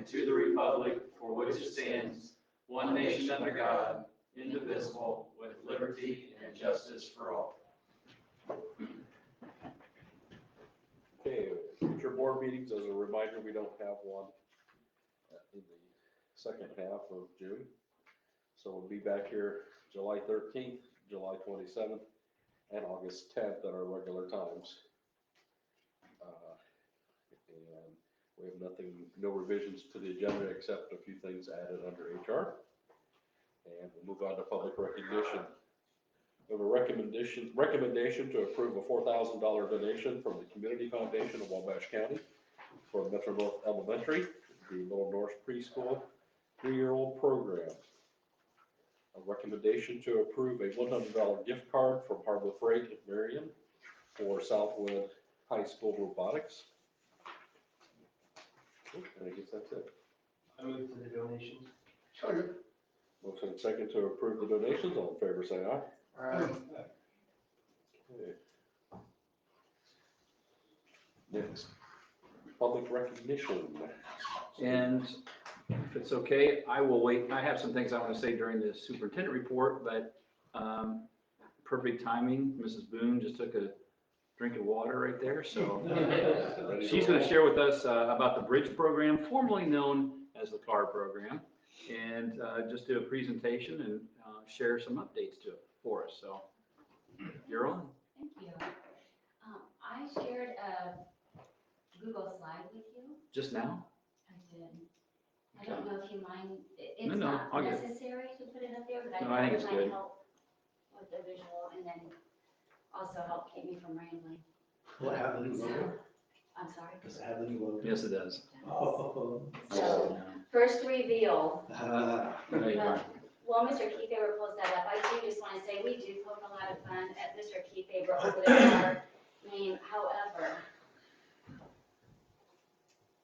and to the republic for which it stands, one nation under God, indivisible, with liberty and justice for all. Okay, future board meetings, as a reminder, we don't have one in the second half of June. So we'll be back here July 13th, July 27th, and August 10th at our regular times. And we have no revisions to the agenda except a few things added under HR. And we'll move on to public recognition. We have a recommendation to approve a $4,000 donation from the Community Foundation of Wabash County for Metro North Elementary, the Little North Preschool 3-year-old program. A recommendation to approve a $100 gift card from Harbor Freight at Marion for Southwood High School robotics. And I guess that's it. I move to the donations. Second. Motion second to approve the donations. All in favor, say aye. Aye. Okay. Next, public recognition. And if it's okay, I will wait. I have some things I want to say during the superintendent report, but perfect timing. Mrs. Boone just took a drink of water right there. So she's going to share with us about the bridge program, formerly known as the CAR program, and just do a presentation and share some updates to it for us. So you're on. Thank you. I shared a Google slide with you. Just now? I did. I don't know if you mind. It's No, not I'll get it. necessary to put it up there, but No, I think it's might good. help with the visual and then also help keep me from rambling. Will it have the new logo? I'm sorry. Does it have the new logo? Yes, it does. Oh. So, first reveal. There you are. Well, Mr. Keyfaber pulls that up. I do just want to say we do poke a lot of fun at Mr. Keyfaber over the car name. However,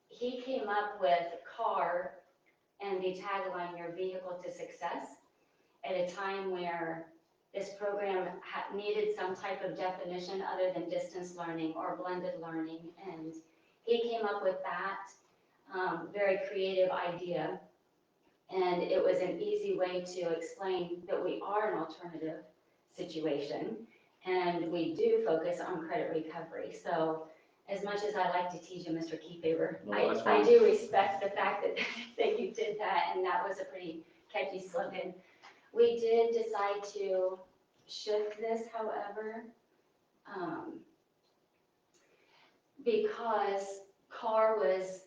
he came up with CAR and the tagline, your vehicle to success, at a time where this program needed some type of definition other than distance learning or blended learning. And he came up with that very creative idea. And it was an easy way to explain that we are an alternative situation and we do focus on credit recovery. So as much as I like to tease you, Mr. Keyfaber, Well, I do respect the fact that you did that, and that was a pretty catchy slogan. We did decide to shift this, however, because CAR was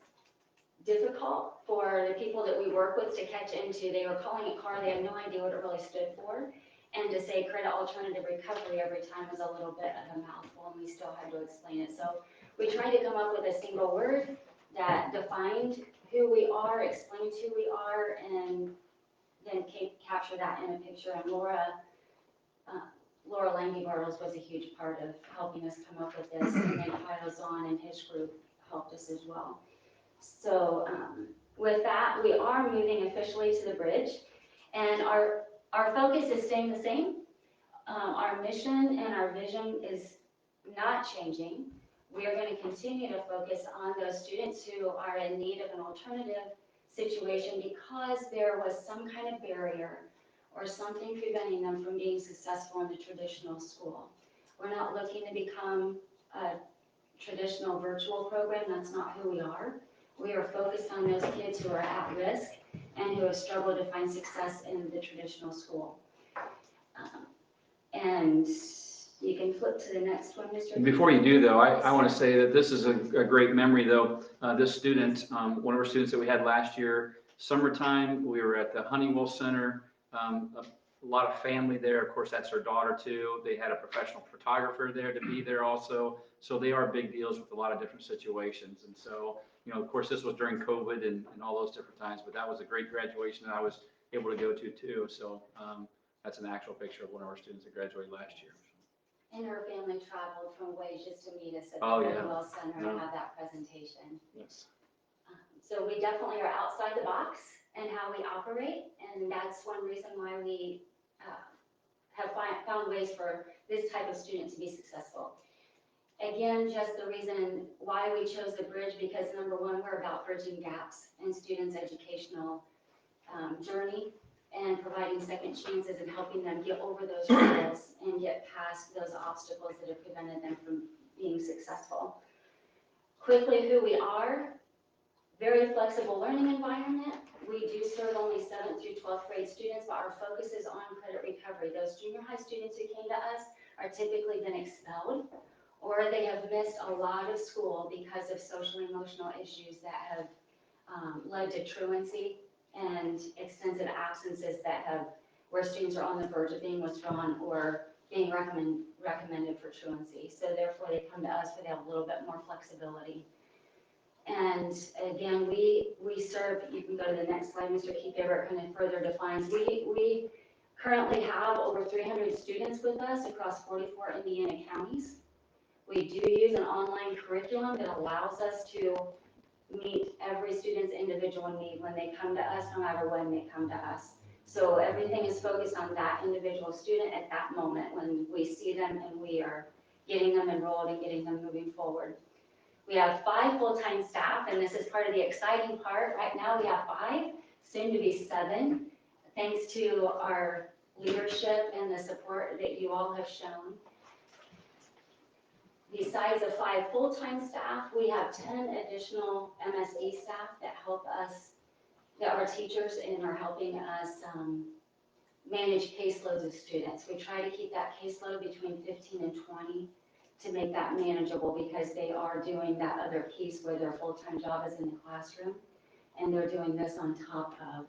difficult for the people that we work with to catch into. They were calling it CAR, they had no idea what it really stood for. And to say credit alternative recovery every time was a little bit of a mouthful, and we still had to explain it. So we tried to come up with a single word that defined who we are, explained who we are, and then capture that in a picture. And Laura Lange Bartles was a huge part of helping us come up with this, and then Kyle Zahn and his group helped us as well. So with that, we are moving officially to the bridge, and our focus is staying the same. Our mission and our vision is not changing. We are going to continue to focus on those students who are in need of an alternative situation because there was some kind of barrier or something preventing them from being successful in the traditional school. We're not looking to become a traditional virtual program. That's not who we are. We are focused on those kids who are at risk and who have struggled to find success in the traditional school. And you can flip to the next one, Mr. Before you do, though, I want to say that this is a great memory, though. This student, one of our students that we had last year, summertime, we were at the Honeywell Center, a lot of family there. Of course, that's her daughter, too. They had a professional photographer there to be there also. So they are big deals with a lot of different situations. And so, you know, of course, this was during COVID and all those different times, but that was a great graduation that I was able to go to, too. So that's an actual picture of one of our students that graduated last year. And her family traveled from ways just to meet us at the Oh, yeah. Honeywell Center and have that presentation. Yes. So we definitely are outside the box in how we operate, and that's one reason why we have found ways for this type of student to be successful. Again, just the reason why we chose the bridge, because number one, we're about bridging gaps in students' educational journey and providing second chances and helping them get over those hurdles and get past those obstacles that have prevented them from being successful. Quickly, who we are: very flexible learning environment. We do serve only 7th through 12th grade students, but our focus is on credit recovery. Those junior high students who came to us are typically been expelled, or they have missed a lot of school because of social emotional issues that have led to truancy and extensive absences that have, where students are on the verge of being withdrawn or being recommended for truancy. So therefore they come to us where they have a little bit more flexibility. And again, we serve, you can go to the next slide, Mr. Keyfaber kind of further defines, we currently have over 300 students with us across 44 Indiana counties. We do use an online curriculum that allows us to meet every student's individual need when they come to us, no matter when they come to us. So everything is focused on that individual student at that moment when we see them and we are getting them enrolled and getting them moving forward. We have 5 full-time staff, and this is part of the exciting part. Right now we have 5, soon to be 7, thanks to our leadership and the support that you all have shown. Besides the 5 full-time staff, we have 10 additional MSD staff that help us, that are teachers and are helping us manage caseloads of students. We try to keep that caseload between 15 and 20 to make that manageable, because they are doing that other piece where their full-time job is in the classroom and they're doing this on top of.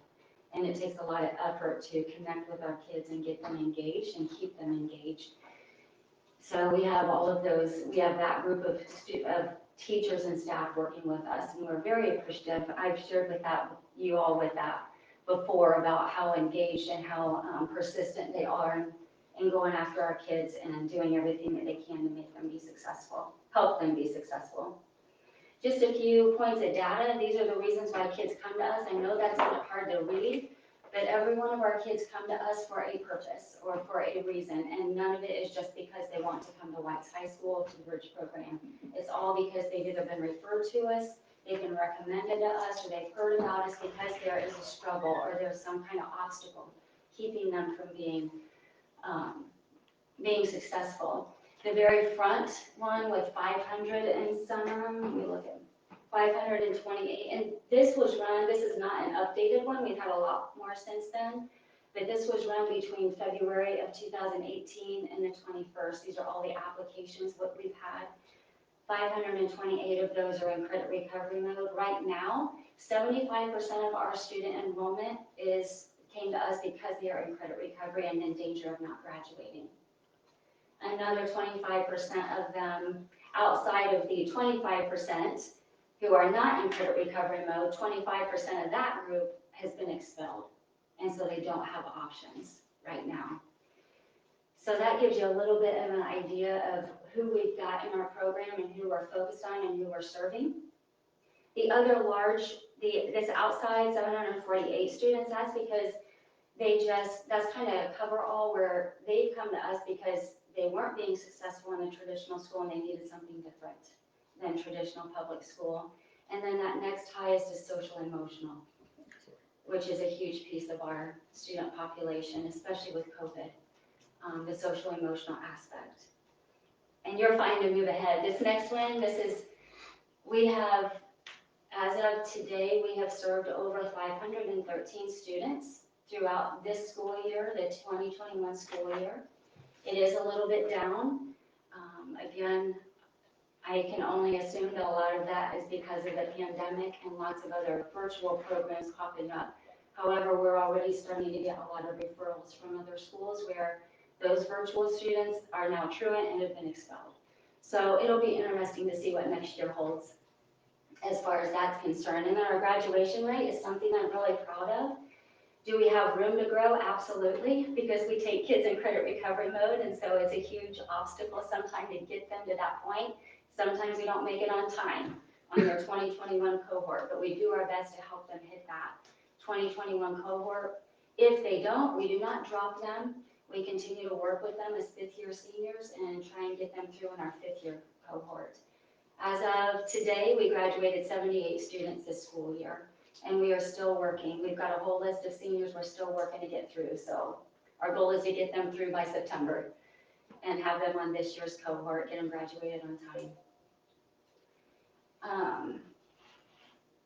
And it takes a lot of effort to connect with our kids and get them engaged and keep them engaged. So we have all of those, we have that group of teachers and staff working with us, and we're very appreciative. I've shared with you all with that before about how engaged and how persistent they are in going after our kids and doing everything that they can to make them be successful, help them be successful. Just a few points of data. These are the reasons why kids come to us. I know that's a bit hard to read, but every one of our kids come to us for a purpose or for a reason, and none of it is just because they want to come to White's High School to the Bridge program. It's all because they've either been referred to us, they've been recommended to us, or they've heard about us because there is a struggle or there's some kind of obstacle keeping them from being successful. The very front one with 500 and some, let me look at 528, and this was run, this is not an updated one, we've had a lot more since then, but this was run between February of 2018 and the 21st. These are all the applications that we've had. 528 of those are in credit recovery mode. Right now, 75% of our student enrollment came to us because they are in credit recovery and in danger of not graduating. Another 25% of them, outside of the 25% who are not in credit recovery mode, 25% of that group has been expelled, and so they don't have options right now. So that gives you a little bit of an idea of who we've got in our program and who we're focused on and who we're serving. The other this outside 748 students, that's because that's kind of cover all, where they've come to us because they weren't being successful in a traditional school and they needed something different than traditional public school. And then that next highest is social emotional, which is a huge piece of our student population, especially with COVID, the social emotional aspect. And you're fine to move ahead. This next one, we have, as of today, we have served over 513 students throughout this school year, the 2021 school year. It is a little bit down. Again, I can only assume that a lot of that is because of the pandemic and lots of other virtual programs popping up. However, we're already starting to get a lot of referrals from other schools where those virtual students are now truant and have been expelled. So it'll be interesting to see what next year holds as far as that's concerned. And then our graduation rate is something I'm really proud of. Do we have room to grow? Absolutely, because we take kids in credit recovery mode, and so it's a huge obstacle sometimes to get them to that point. Sometimes we don't make it on time on their 2021 cohort, but we do our best to help them hit that 2021 cohort. If they don't, we do not drop them. We continue to work with them as fifth-year seniors and try and get them through in our fifth-year cohort. As of today, we graduated 78 students this school year, and we are still working. We've got a whole list of seniors we're still working to get through, so our goal is to get them through by September and have them on this year's cohort, get them graduated on time.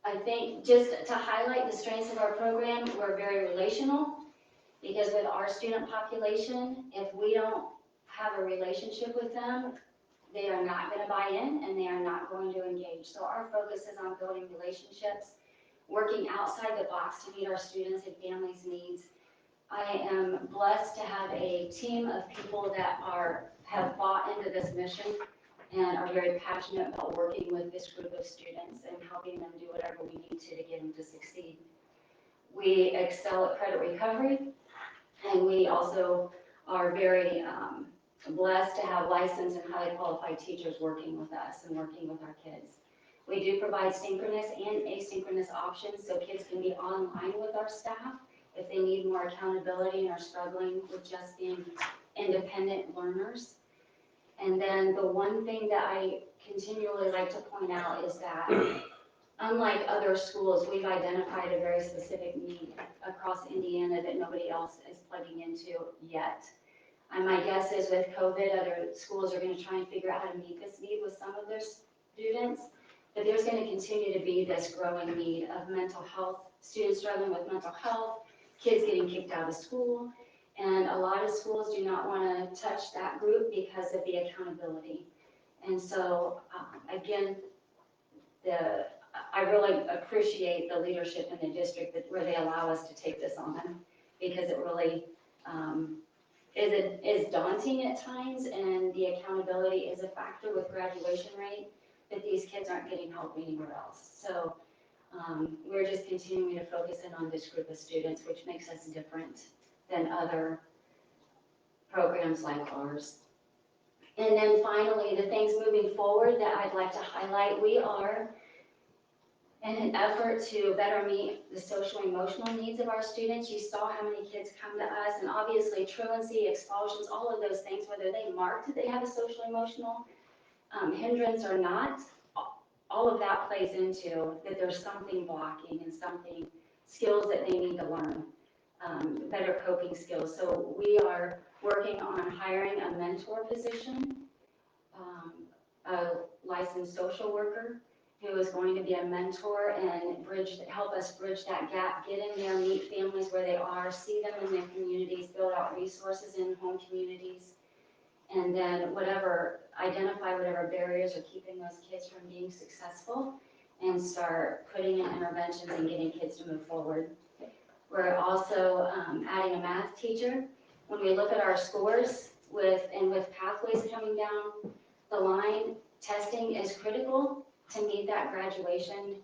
I think just to highlight the strengths of our program, we're very relational, because with our student population, if we don't have a relationship with them, they are not going to buy in and they are not going to engage. So our focus is on building relationships, working outside the box to meet our students' and families' needs. I am blessed to have a team of people that have bought into this mission and are very passionate about working with this group of students and helping them do whatever we need to get them to succeed. We excel at credit recovery, and we also are very blessed to have licensed and highly qualified teachers working with us and working with our kids. We do provide synchronous and asynchronous options, so kids can be online with our staff if they need more accountability and are struggling with just being independent learners. And then the one thing that I continually like to point out is that unlike other schools, we've identified a very specific need across Indiana that nobody else is plugging into yet. And my guess is with COVID, other schools are going to try and figure out how to meet this need with some of their students, but there's going to continue to be this growing need of mental health, students struggling with mental health, kids getting kicked out of school, and a lot of schools do not want to touch that group because of the accountability. And so, again, I really appreciate the leadership in the district where they allow us to take this on, because it really is daunting at times, and the accountability is a factor with graduation rate, but these kids aren't getting help anywhere else. So we're just continuing to focus in on this group of students, which makes us different than other programs like ours. And then finally, the things moving forward that I'd like to highlight, we are in an effort to better meet the social emotional needs of our students. You saw how many kids come to us, and obviously truancy, expulsions, all of those things, whether they marked that they have a social emotional hindrance or not, all of that plays into that there's something blocking and something, skills that they need to learn, better coping skills. So we are working on hiring a mentor position, a licensed social worker who is going to be a mentor and help us bridge that gap, get in there, meet families where they are, see them in their communities, build out resources in home communities, and then identify whatever barriers are keeping those kids from being successful and start putting in interventions and getting kids to move forward. We're also adding a math teacher. When we look at our scores with pathways coming down the line, testing is critical to meet that graduation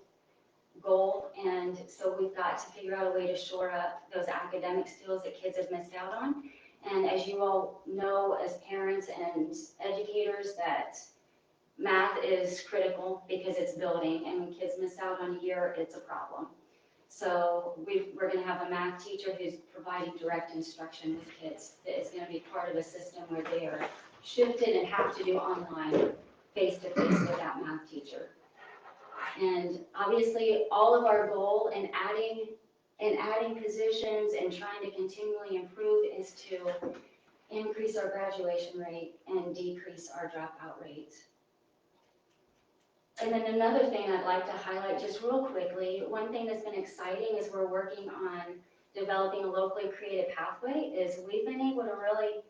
goal, and so we've got to figure out a way to shore up those academic skills that kids have missed out on. And as you all know, as parents and educators, that math is critical because it's building, and when kids miss out on a year, it's a problem. So we're going to have a math teacher who's providing direct instruction with kids that is going to be part of a system where they are shifted and have to do online, face-to-face with that math teacher. And obviously, all of our goal in adding positions and trying to continually improve is to increase our graduation rate and decrease our dropout rate. And then another thing I'd like to highlight just real quickly, one thing that's been exciting is we're working on developing a locally created pathway, is we've been able to really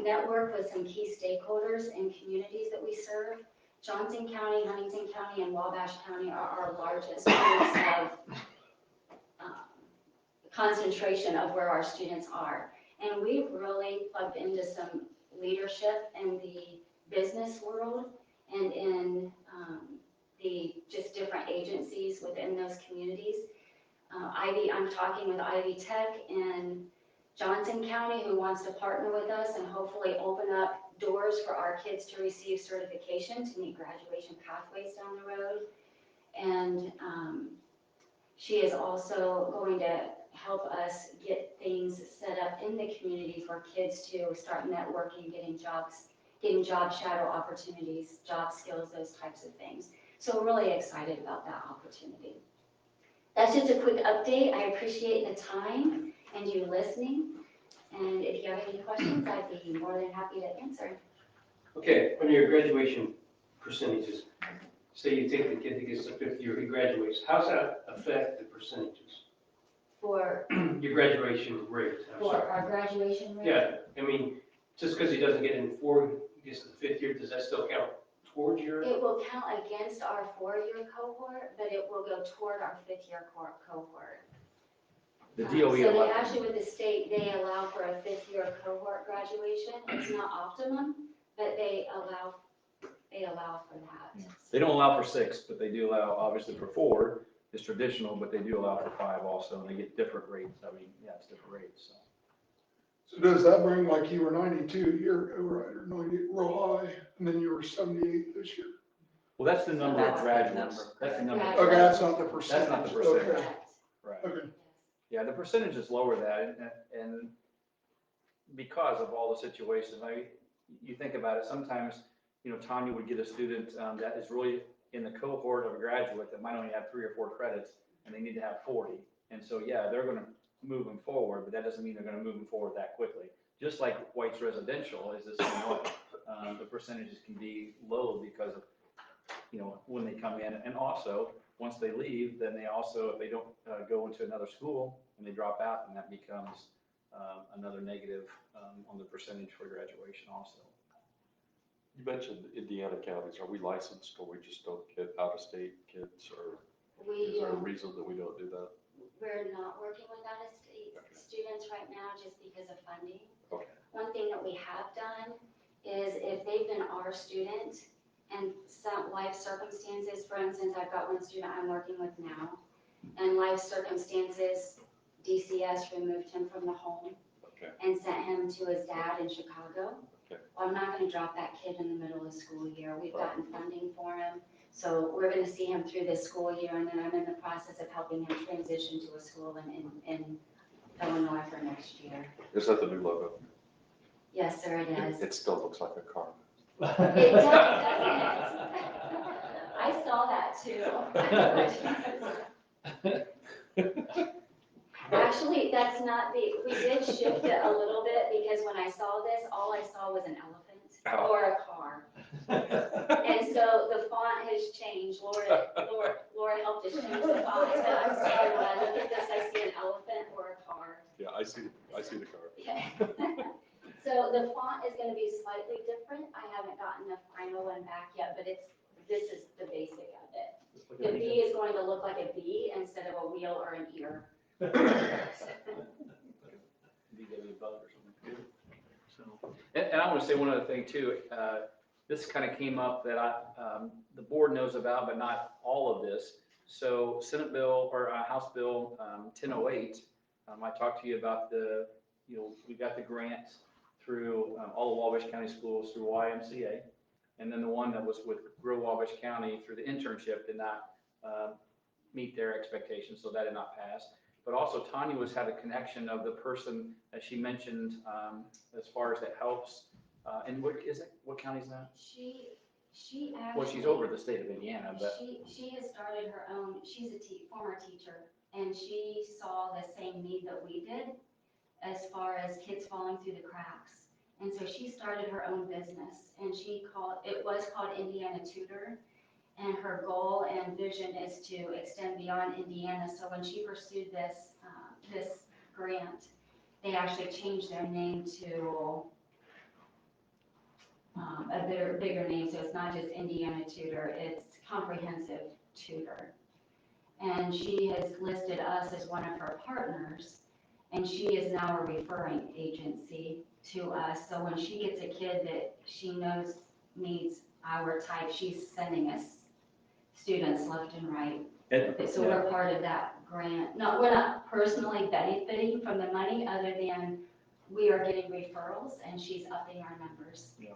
network with some key stakeholders in communities that we serve. Johnson County, Huntington County, and Wabash County are our largest points of concentration of where our students are. And we've really plugged into some leadership in the business world and in the just different agencies within those communities. I'm talking with Ivy Tech in Johnson County, who wants to partner with us and hopefully open up doors for our kids to receive certification to meet graduation pathways down the road. And she is also going to help us get things set up in the communities for kids to start networking, getting jobs, getting job shadow opportunities, job skills, those types of things. So we're really excited about that opportunity. That's just a quick update. I appreciate the time and you listening. And if you have any questions, I'd be more than happy to answer. Okay, on your graduation percentages, say you take the kid that gets to 5th year, he graduates, how's that affect the percentages? For, Your graduation rate, I'm for sorry. our graduation rate? Yeah, I mean, just because he doesn't get in 4, he gets to the 5th year, does that still count towards your? It will count against our 4-year cohort, but it will go toward our 5th-year cohort. The So DOE, they actually, with the state, they allow for a 5th-year cohort graduation. It's not optimum, but they allow for that. they don't allow for 6, but they do allow, obviously for 4 is traditional, but they do allow for 5 also, and they get different rates. I mean, yeah, it's different rates, so. So does that bring, like you were 92 here, or 90, real high, and then you were 78 this year? Well, that's the number of That's the graduates. That's the number. of Okay, Graduates. that's not the percentage. That's not the percentage. Okay. Correct. Right. Okay. Yeah, the percentage is lower that, and because of all the situations, you think about it, sometimes, Tanya would get a student that is really in the cohort of a graduate that might only have 3 or 4 credits, and they need to have 40. And so, yeah, they're gonna move them forward, but that doesn't mean they're gonna move them forward that quickly. Just like White's residential is the same way. The percentages can be low because of, when they come in, and also, once they leave, then they also, if they don't go into another school and they drop out, then that becomes another negative on the percentage for graduation also. You mentioned Indiana counties. Are we licensed or we just don't get out-of-state kids, or is there a reason that we don't do that? We're not working with out-of-state students right now just because of funding. Okay. One thing that we have done is if they've been our student and some life circumstances, for instance, I've got one student I'm working with now, and life circumstances, DCS removed him from the home and sent him to his dad in Chicago. Well, I'm not gonna drop that kid in the middle of school year. We've gotten funding for him. So we're gonna see him through this school year, and then I'm in the process of helping him transition to a school in Illinois for next year. Is that the new logo? Yes, sir, it is. It still looks like a car. It does, doesn't it? I saw that too. Actually, that's not we did shift it a little bit because when I saw this, all I saw was an elephant or a car. And so the font has changed. Laura helped us change the font. So I'm sorry, when I look at this, I see an elephant or a car. Yeah, I see the car. Yeah. So the font is gonna be slightly different. I haven't gotten the final one back yet, but this is the basic of it. The B is going to look like a B instead of a wheel or an ear. And I want to say one other thing too. This kind of came up that the board knows about, but not all of this. So Senate Bill or House Bill 1008. I talked to you about we got the grant through all the Wabash County schools through YMCA, and then the one that was with Grow Wabash County through the internship did not meet their expectations, so that did not pass. But also Tanya had a connection of the person that she mentioned as far as that helps. And what is it? What county is that? She actually. Well, she's over the state of Indiana, but. She has started her own, she's a former teacher, and she saw the same need that we did as far as kids falling through the cracks. And so she started her own business, and it was called Indiana Tutor. And her goal and vision is to extend beyond Indiana. So when she pursued this grant, they actually changed their name to a bigger name. So it's not just Indiana Tutor, it's Comprehensive Tutor. And she has listed us as one of her partners, and she is now a referring agency to us. So when she gets a kid that she knows needs our type, she's sending us students left and right. So we're part of that grant. No, we're not personally benefiting from the money other than we are getting referrals and she's upping our numbers. Yeah.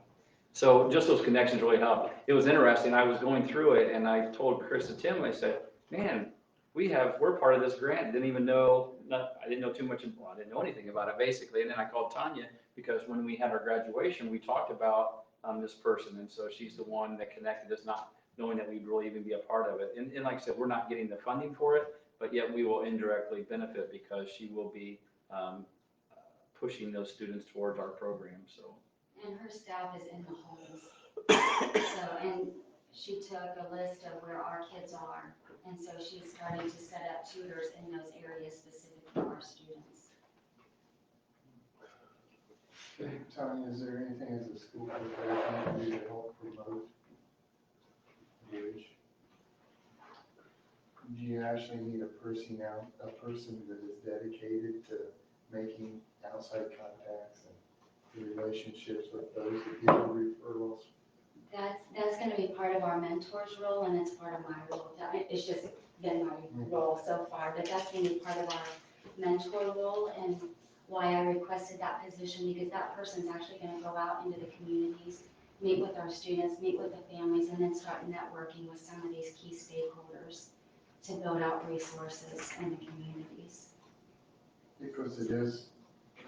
So just those connections really help. It was interesting. I was going through it and I told Chris and Tim, I said, man, we're part of this grant. Didn't even know, I didn't know too much. Well, I didn't know anything about it basically. And then I called Tanya because when we had our graduation, we talked about this person. And so she's the one that connected us, not knowing that we'd really even be a part of it. And like I said, we're not getting the funding for it, but yet we will indirectly benefit because she will be pushing those students towards our program, so. And her staff is in the homes. So, and she took a list of where our kids are, and so she's starting to set up tutors in those areas specific for our students. Hey, Tony, is there anything as a school board that can do to help promote Bridge? Do you actually need a person that is dedicated to making outside contacts and relationships with those that give you referrals? That's gonna be part of our mentor's role, and it's part of my role. It's just been my role so far, but that's gonna be part of our mentor role, and why I requested that position, because that person's actually gonna go out into the communities, meet with our students, meet with the families, and then start networking with some of these key stakeholders to build out resources in the communities. Because it is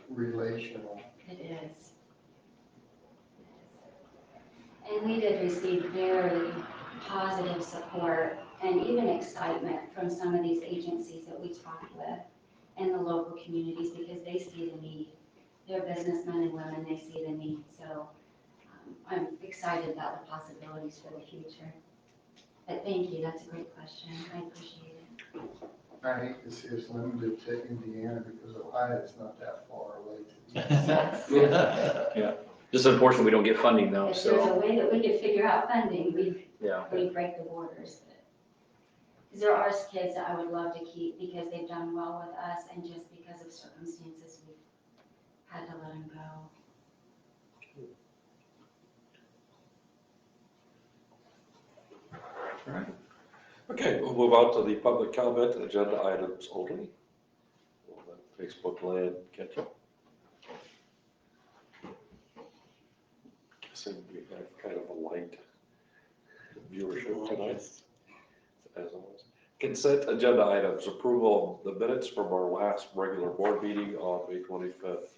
relational. It is. And we did receive very positive support and even excitement from some of these agencies that we talked with in the local communities, because they see the need. They're businessmen and women, they see the need. So I'm excited about the possibilities for the future. But thank you, that's a great question. I appreciate it. I hate to see us limited to Indiana because Ohio is not that far away to be. Yeah. Just unfortunately, we don't get funding though, If there's a so, way that we could figure out funding, yeah. we break the borders. Because there are kids that I would love to keep because they've done well with us, and just because of circumstances, we've had to let them go. Okay, we'll move on to the public comment, agenda items only. Will the Facebook land catch up? Guessing we have kind of a light viewership tonight, as always. Consent agenda items, approval of the minutes from our last regular board meeting on May 25th.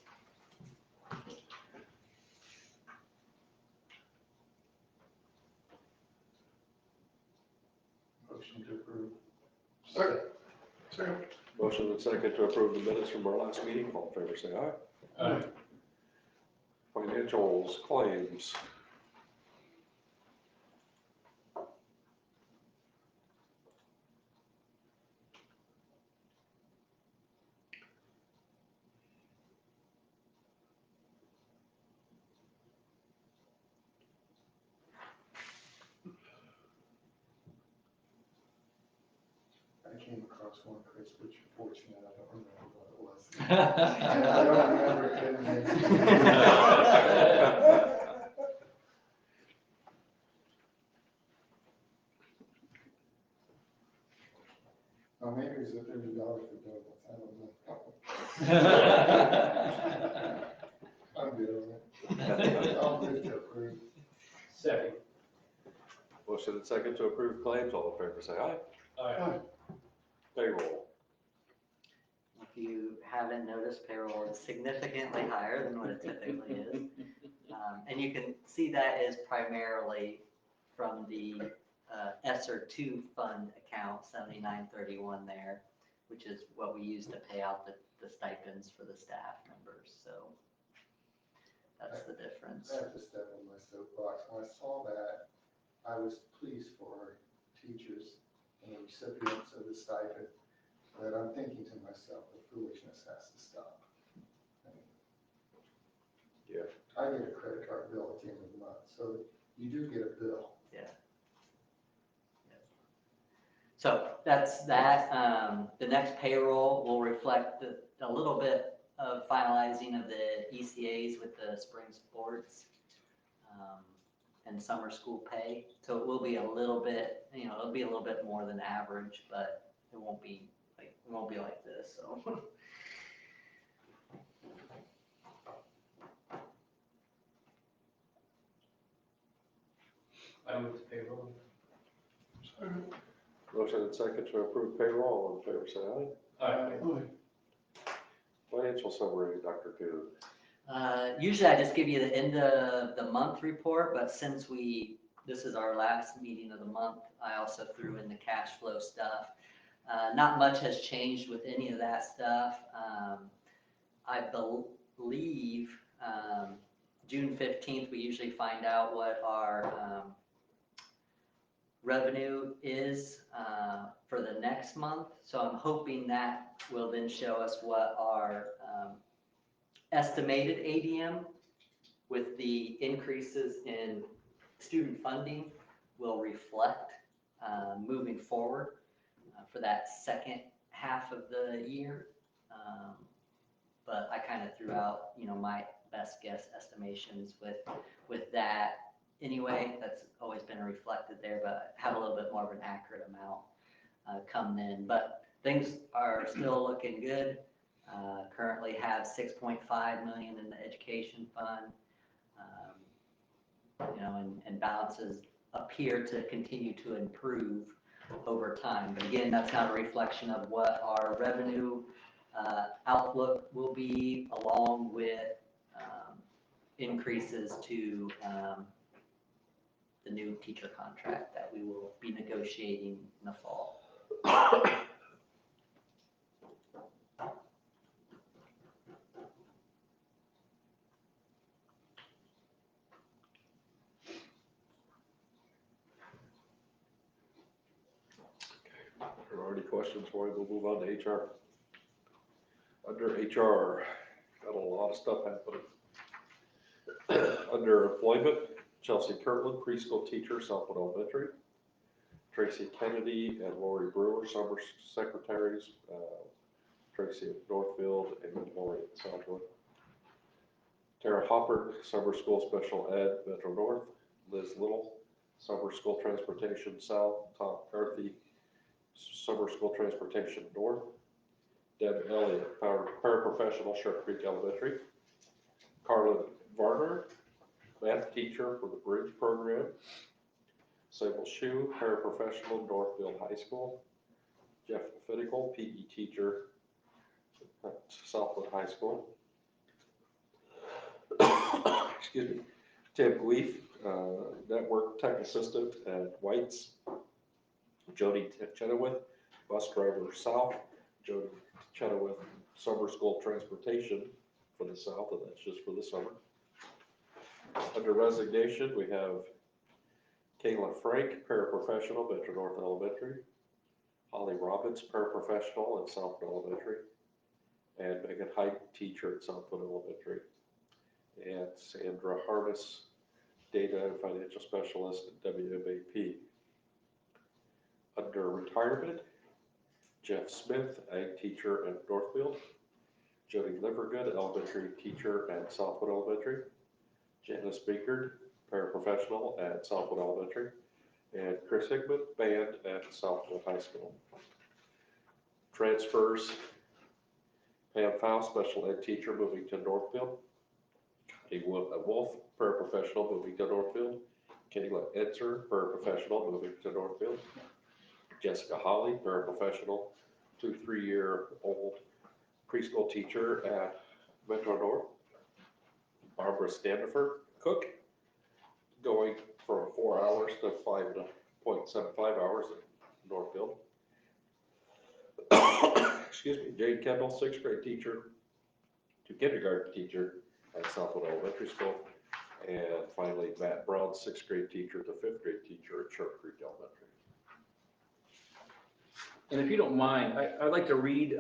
Motion to approve. Second. Motion and second to approve the minutes from our last meeting. All in favor, say aye. Aye. Financials, claims. I came across one, Chris, which you're fortunate I don't remember what it was. I don't remember it. Well, maybe it's a $30 for doubles, I don't know. I'm good on it. I'll move to approve. Second. Motion and second to approve claims. All in favor, say aye. Aye. Payroll. If you haven't noticed, payroll is significantly higher than what it typically is. And you can see that is primarily from the ESSER 2 fund account, 7931 there, which is what we use to pay out the stipends for the staff members. So that's the difference. I have to step on my soapbox. When I saw that, I was pleased for our teachers and the recipients of the stipend, but I'm thinking to myself, the foolishness has to stop. I mean, Yeah. I get a credit card bill at the end of the month, so you do get a bill. So that's that. The next payroll will reflect a little bit of finalizing of the ECAs with the spring sports and summer school pay. So it will be a little bit, it'll be a little bit more than average, but it won't be like this. So. I move to payroll. Second. Motion and second to approve payroll. All in favor, say aye. Aye. Financial summary, Dr. Coon. Usually I just give you the end of the month report, but since this is our last meeting of the month, I also threw in the cash flow stuff. Not much has changed with any of that stuff. I believe June 15th, we usually find out what our revenue is for the next month. So I'm hoping that will then show us what our estimated ADM with the increases in student funding will reflect moving forward for that second half of the year. But I kind of threw out, my best guess estimations with that. Anyway, that's always been reflected there, but have a little bit more of an accurate amount come in. But things are still looking good. Currently have 6.5 million in the education fund, and balances appear to continue to improve over time. But again, that's not a reflection of what our revenue outlook will be, along with increases to the new teacher contract that we will be negotiating in the fall. If there are any questions for you, we'll move on to HR. Under HR, got a lot of stuff happening. Under employment, Chelsea Kirtland, preschool teacher, Southwood Elementary. Tracy Kennedy and Lori Brewer, summer secretaries. Tracy at Northfield and Lori at Southwood. Tara Hopper, summer school special ed, Metro North. Liz Little, summer school transportation south. Tom Carthy, summer school transportation north. Deb Elliott, paraprofessional, Sharp Creek Elementary. Carla Varner, math teacher for the Bridge program. Sable Shue, paraprofessional, Northfield High School. Jeff Fitticle, PE teacher at Southwood High School. Excuse me. Tim Gleef, network tech assistant at White's. Jody Chenoweth, bus driver south. Jody Chenoweth, summer school transportation for the south, and that's just for the summer. Under resignation, we have Kayla Frank, paraprofessional, Metro North Elementary. Holly Robbins, paraprofessional at Southwood Elementary. And Megan Height, teacher at Southwood Elementary. And Sandra Harness, data and financial specialist at WMAP. Under retirement, Jeff Smith, ag teacher at Northfield. Jody Livergood, elementary teacher at Southwood Elementary. Janice Binkard, paraprofessional at Southwood Elementary. And Chris Hickman, band at Southwood High School. Transfers, Pam Faust, special ed teacher, moving to Northfield. Wolf, paraprofessional, moving to Northfield. Kayla Etzer, paraprofessional, moving to Northfield. Jessica Holly, paraprofessional, 2-3-year-old preschool teacher at Metro North. Barbara Standifer, cook, going from 4 hours to 5.75 hours at Northfield. Excuse me. Jane Kendall, 6th grade teacher to kindergarten teacher at Southwood Elementary School. And finally, Matt Brown, 6th grade teacher to 5th grade teacher at Sharp Creek Elementary. And if you don't mind, I'd like to read,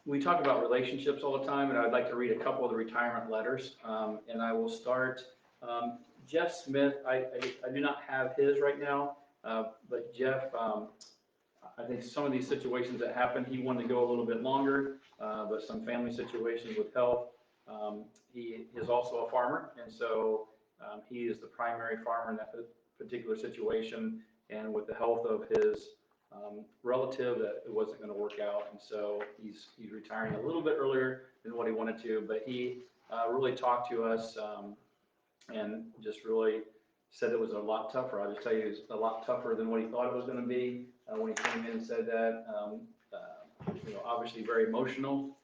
we talk about relationships all the time, and I'd like to read a couple of the retirement letters. And I will start, Jeff Smith, I do not have his right now, but Jeff, I think some of these situations that happened, he wanted to go a little bit longer, but some family situations with health. He is also a farmer, and so he is the primary farmer in that particular situation, and with the health of his relative, that it wasn't going to work out, and so he's retiring a little bit earlier than what he wanted to, but he really talked to us and just really said it was a lot tougher. I'll just tell you, it's a lot tougher than what he thought it was going to be when he came in and said that. Obviously very emotional,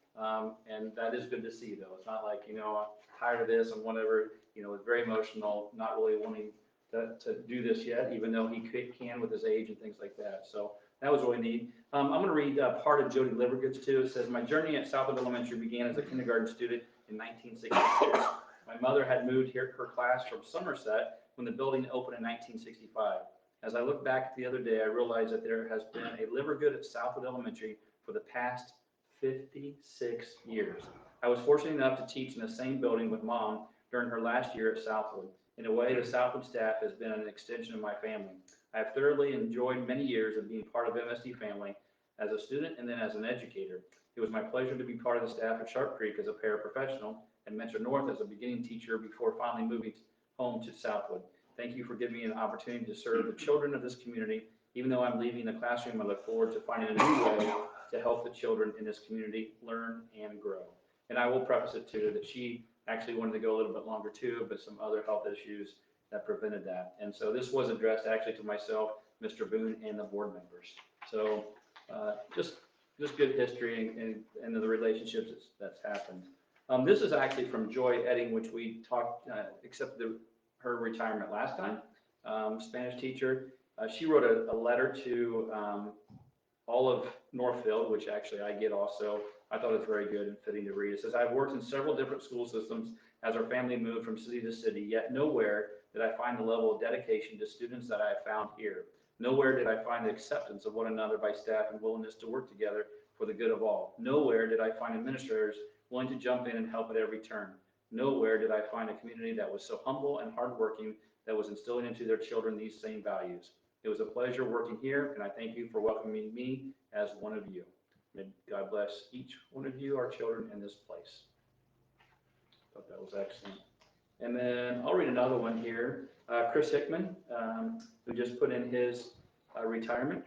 And that is good to see, though. It's not like, I'm tired of this and whatever, it's very emotional, not really wanting to do this yet, even though he can with his age and things like that. So that was really neat. I'm going to read part of Jody Livergood's too. It says, my journey at Southwood Elementary began as a kindergarten student in 1966. My mother had moved her class from Somerset when the building opened in 1965. As I look back the other day, I realized that there has been a Livergood at Southwood Elementary for the past 56 years. I was fortunate enough to teach in the same building with Mom during her last year at Southwood. In a way, the Southwood staff has been an extension of my family. I have thoroughly enjoyed many years of being part of MSD family as a student and then as an educator. It was my pleasure to be part of the staff at Sharp Creek as a paraprofessional and Metro North as a beginning teacher before finally moving home to Southwood. Thank you for giving me an opportunity to serve the children of this community. Even though I'm leaving the classroom, I look forward to finding a new way to help the children in this community learn and grow. And I will preface it too that she actually wanted to go a little bit longer too, but some other health issues that prevented that. And so this was addressed actually to myself, Mr. Boone, and the board members. So just good history and the relationships that's happened. This is actually from Joy Edding, which we talked, accepted her retirement last time, Spanish teacher. She wrote a letter to all of Northfield, which actually I get also. I thought it was very good and fitting to read. It says, I've worked in several different school systems as our family moved from city to city, yet nowhere did I find the level of dedication to students that I have found here. Nowhere did I find the acceptance of one another by staff and willingness to work together for the good of all. Nowhere did I find administrators willing to jump in and help at every turn. Nowhere did I find a community that was so humble and hardworking that was instilling into their children these same values. It was a pleasure working here, and I thank you for welcoming me as one of you. May God bless each one of you, our children, in this place. Thought that was excellent. And then I'll read another one here. Chris Hickman, who just put in his retirement.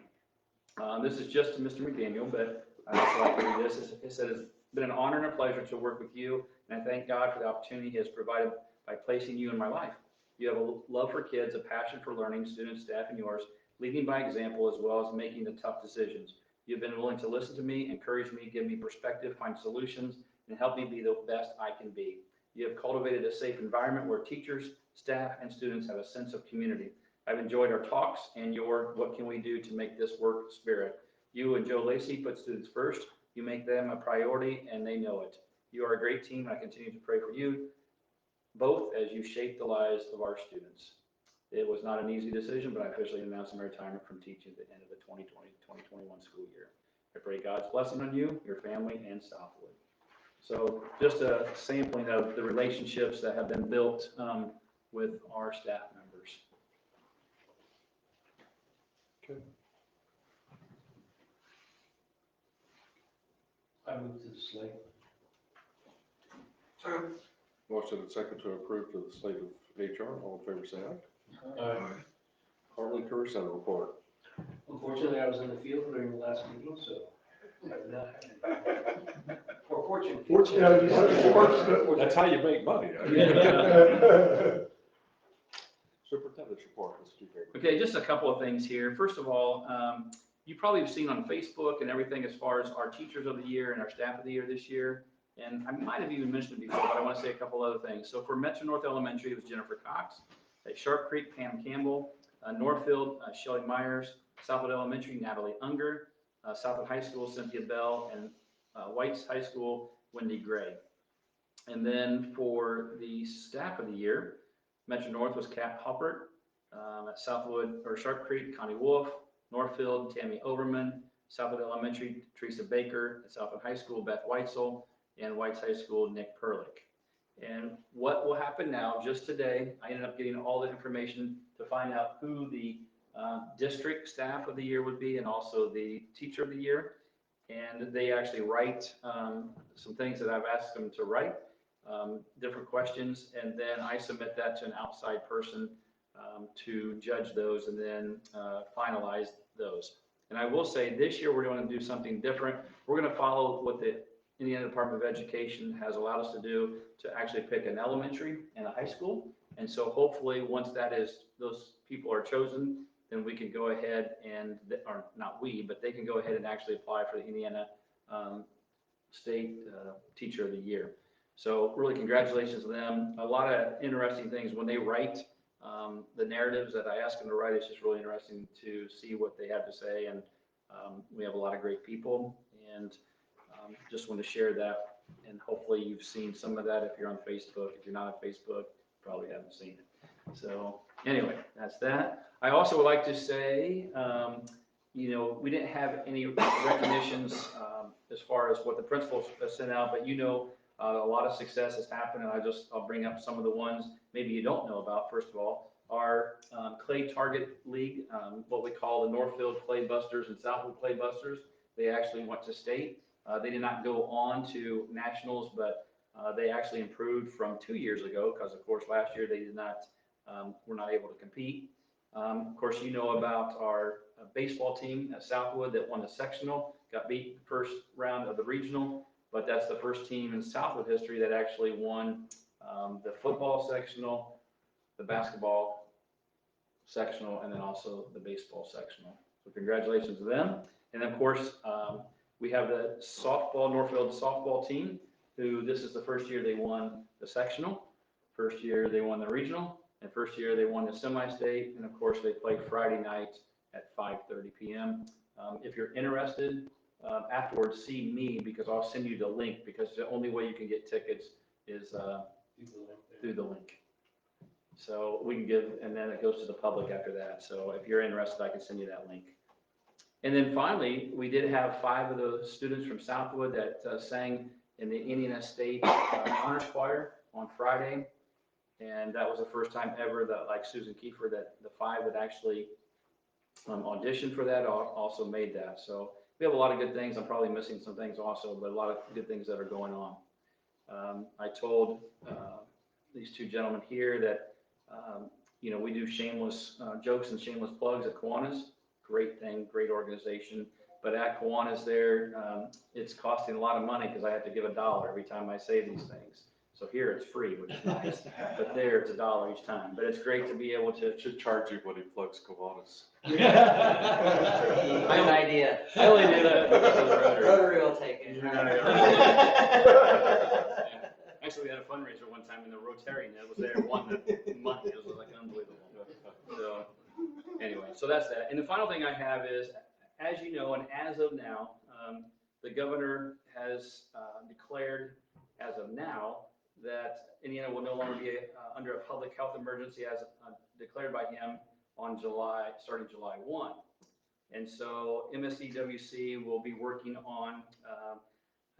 This is just to Mr. McDaniel, but I'd also like to read this. It said, it's been an honor and a pleasure to work with you, and I thank God for the opportunity He has provided by placing you in my life. You have a love for kids, a passion for learning, students, staff, and yours, leading by example as well as making the tough decisions. You've been willing to listen to me, encourage me, give me perspective, find solutions, and help me be the best I can be. You have cultivated a safe environment where teachers, staff, and students have a sense of community. I've enjoyed our talks and your what can we do to make this work spirit. You and Joe Lacey put students first. You make them a priority, and they know it. You are a great team, and I continue to pray for you both as you shape the lives of our students. It was not an easy decision, but I officially announced my retirement from teaching at the end of the 2020-2021 school year. I pray God's blessing on you, your family, and Southwood. So just a sampling of the relationships that have been built with our staff members. Okay. I move to the slate. Motion and second to approve to the slate of HR. All in favor, say aye. Harley Career Center report. Unfortunately, I was in the field during the last meeting, so I did not have any. Or fortunate. That's how you make money. Superintendent's report, Mr. Baker. Okay, just a couple of things here. First of all, you probably have seen on Facebook and everything as far as our teachers of the year and our staff of the year this year. And I might have even mentioned it before, but I want to say a couple other things. So for Metro North Elementary, it was Jennifer Cox. At Sharp Creek, Pam Campbell. Northfield, Shelley Myers. Southwood Elementary, Natalie Unger. Southwood High School, Cynthia Bell. And White's High School, Wendy Gray. And then for the staff of the year, Metro North was Kat Hoppert. At Southwood, or Sharp Creek, Connie Wolf. Northfield, Tammy Overman. Southwood Elementary, Teresa Baker. At Southwood High School, Beth Weitzel. And White's High School, Nick Perlich. And what will happen now, just today, I ended up getting all the information to find out who the district staff of the year would be and also the teacher of the year. And they actually write some things that I've asked them to write, different questions, and then I submit that to an outside person to judge those and then finalize those. And I will say this year we're going to do something different. We're going to follow what the Indiana Department of Education has allowed us to do to actually pick an elementary and a high school. And so hopefully once those people are chosen, then we can go ahead and, or not we, but they can go ahead and actually apply for the Indiana State Teacher of the Year. So really congratulations to them. A lot of interesting things when they write the narratives that I ask them to write. It's just really interesting to see what they have to say. And we have a lot of great people, and just want to share that. And hopefully you've seen some of that if you're on Facebook. If you're not on Facebook, probably haven't seen it. So anyway, that's that. I also would like to say, you know, we didn't have any recognitions as far as what the principals sent out, but you know, a lot of success has happened, and I'll bring up some of the ones maybe you don't know about. First of all, our Clay Target League, what we call the Northfield Clay Busters and Southwood Clay Busters, they actually went to state. They did not go on to nationals, but they actually improved from 2 years ago, because of course last year they did not were not able to compete. Of course, you know about our baseball team at Southwood that won the sectional, got beat first round of the regional, but that's the first team in Southwood history that actually won the football sectional, the basketball sectional, and then also the baseball sectional. So congratulations to them. And of course, we have the softball, Northfield softball team, who this is the first year they won the sectional, first year they won the regional, and first year they won the semi-state. And of course, they play Friday night at 5:30 p.m. If you're interested, afterwards, see me, because I'll send you the link, because the only way you can get tickets is through the link. So we can give, and then it goes to the public after that. So if you're interested, I can send you that link. And then finally, we did have 5 of the students from Southwood that sang in the Indiana State Honors Choir on Friday. And that was the first time ever that, like Susan Kiefer, that the 5 would actually audition for that, also made that. So we have a lot of good things. I'm probably missing some things also, but a lot of good things that are going on. I told these 2 gentlemen here that, you know, we do shameless jokes and shameless plugs at Kiwanis. Great thing, great organization. But at Kiwanis there, it's costing a lot of money, because I have to give $1 every time I say these things. So here it's free, which is nice, but there it's $1 each time. But it's great to be able to. Should charge you when he plugs Kiwanis. Good idea. I only do that because of the Rotary. Rotary will take it. Actually, we had a fundraiser one time, and the Rotarian that was there won the money. It was like unbelievable. So anyway, so that's that. And the final thing I have is, as you know, and as of now, the governor has declared, as of now, that Indiana will no longer be under a public health emergency as declared by him on starting July 1. And so MSDWC will be working on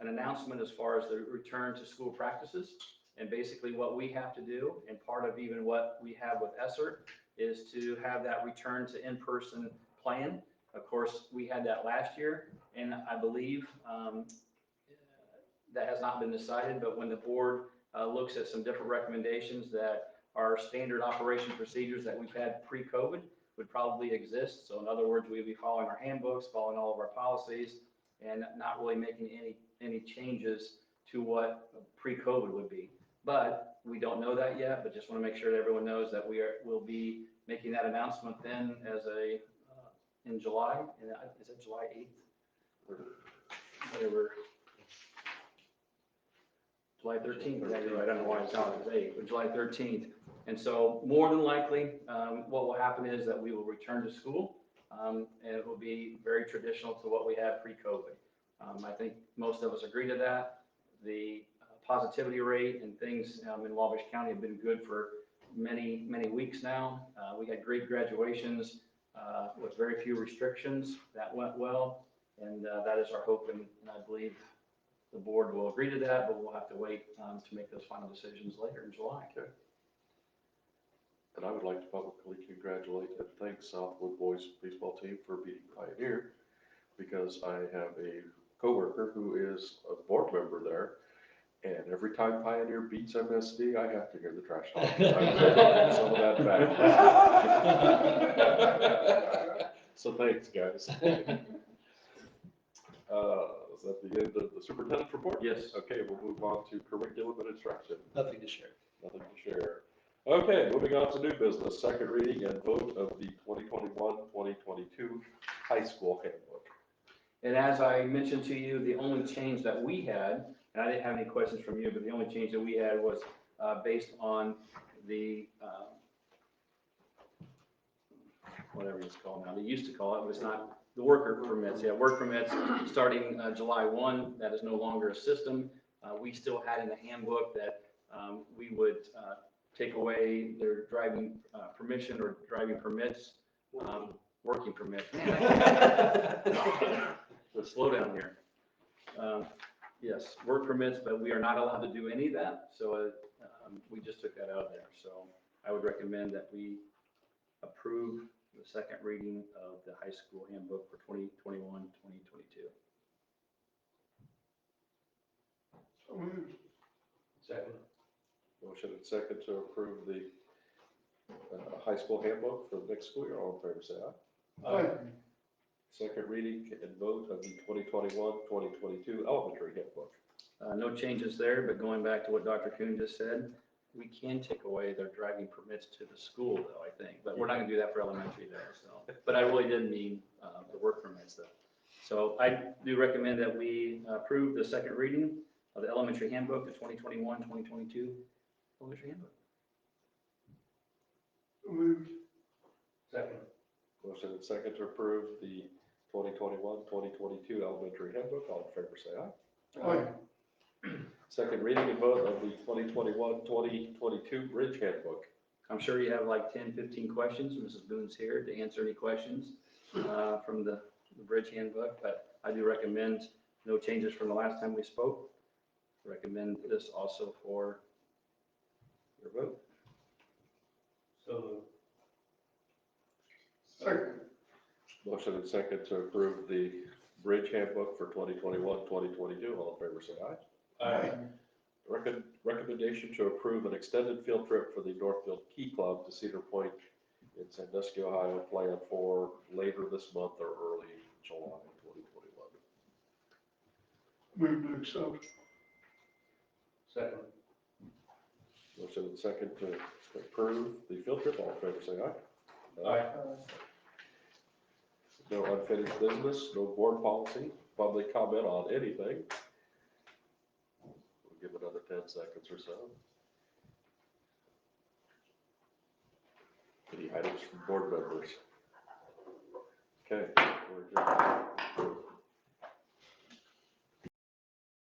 an announcement as far as the return to school practices. And basically what we have to do, and part of even what we have with ESSER, is to have that return to in-person plan. Of course, we had that last year, and I believe that has not been decided, but when the board looks at some different recommendations, that our standard operation procedures that we've had pre-COVID would probably exist. So in other words, we'd be following our handbooks, following all of our policies, and not really making any changes to what pre-COVID would be. But we don't know that yet, but just want to make sure that everyone knows that we'll be making that announcement then as in July. And is it July 8th? Or whatever. July 13th, yeah, you're right. I don't know why it's not as 8th, but July 13th. And so more than likely, what will happen is that we will return to school, and it will be very traditional to what we had pre-COVID. I think most of us agree to that. The positivity rate and things in Wabash County have been good for many, many weeks now. We had great graduations with very few restrictions. That went well, and that is our hope, and I believe the board will agree to that, but we'll have to wait to make those final decisions later in July. Okay. And I would like to publicly congratulate and thank Southwood boys baseball team for beating Pioneer, because I have a coworker who is a board member there, and every time Pioneer beats MSD, I have to hear the trash talk. I'm some of that back. So thanks, guys. Is that the end of the superintendent's report? Yes. Okay, we'll move on to curriculum and instruction. Nothing to share. Nothing to share. Okay, moving on to new business, second reading and vote of the 2021-2022 high school handbook. And as I mentioned to you, the only change that we had, and I didn't have any questions from you, but the only change that we had was based on the, whatever it's called now, they used to call it, but it's not, the worker permits, yeah, work permits, starting July 1, that is no longer a system. We still had in the handbook that we would take away their driving permission or driving permits, working permits. Let's slow down here. Yes, work permits, but we are not allowed to do any of that, so we just took that out of there. So I would recommend that we approve the second reading of the high school handbook for 2021, 2022. So moved. Second. Motion and second to approve the high school handbook for the next school year. All in favor, say aye. Aye. Second reading and vote of the 2021-2022 elementary handbook. No changes there, but going back to what Dr. Kuhn just said, we can take away their driving permits to the school though, I think, but we're not gonna do that for elementary though, so. But I really did mean the work permits though. So I do recommend that we approve the second reading of the elementary handbook, the 2021-2022 elementary handbook. So moved. Second. Motion and second to approve the 2021-2022 elementary handbook. All in favor, say aye. Aye. Second reading and vote of the 2021-2022 bridge handbook. I'm sure you have like 10, 15 questions. Mrs. Boone's here to answer any questions from the bridge handbook, but I do recommend no changes from the last time we spoke. Recommend this also for your vote. So moved. Second. Motion and second to approve the bridge handbook for 2021-2022. All in favor, say aye. Aye. Recommendation to approve an extended field trip for the Northfield Key Club to Cedar Point in Sandusky, Ohio, planned for later this month or early July 2021. Move to accept. Second. Motion and second to approve the field trip. All in favor, say aye. Aye. No unfinished business, no board policy, public comment on anything. We'll give another 10 seconds or so. Any items from board members? Okay, we're adjourned.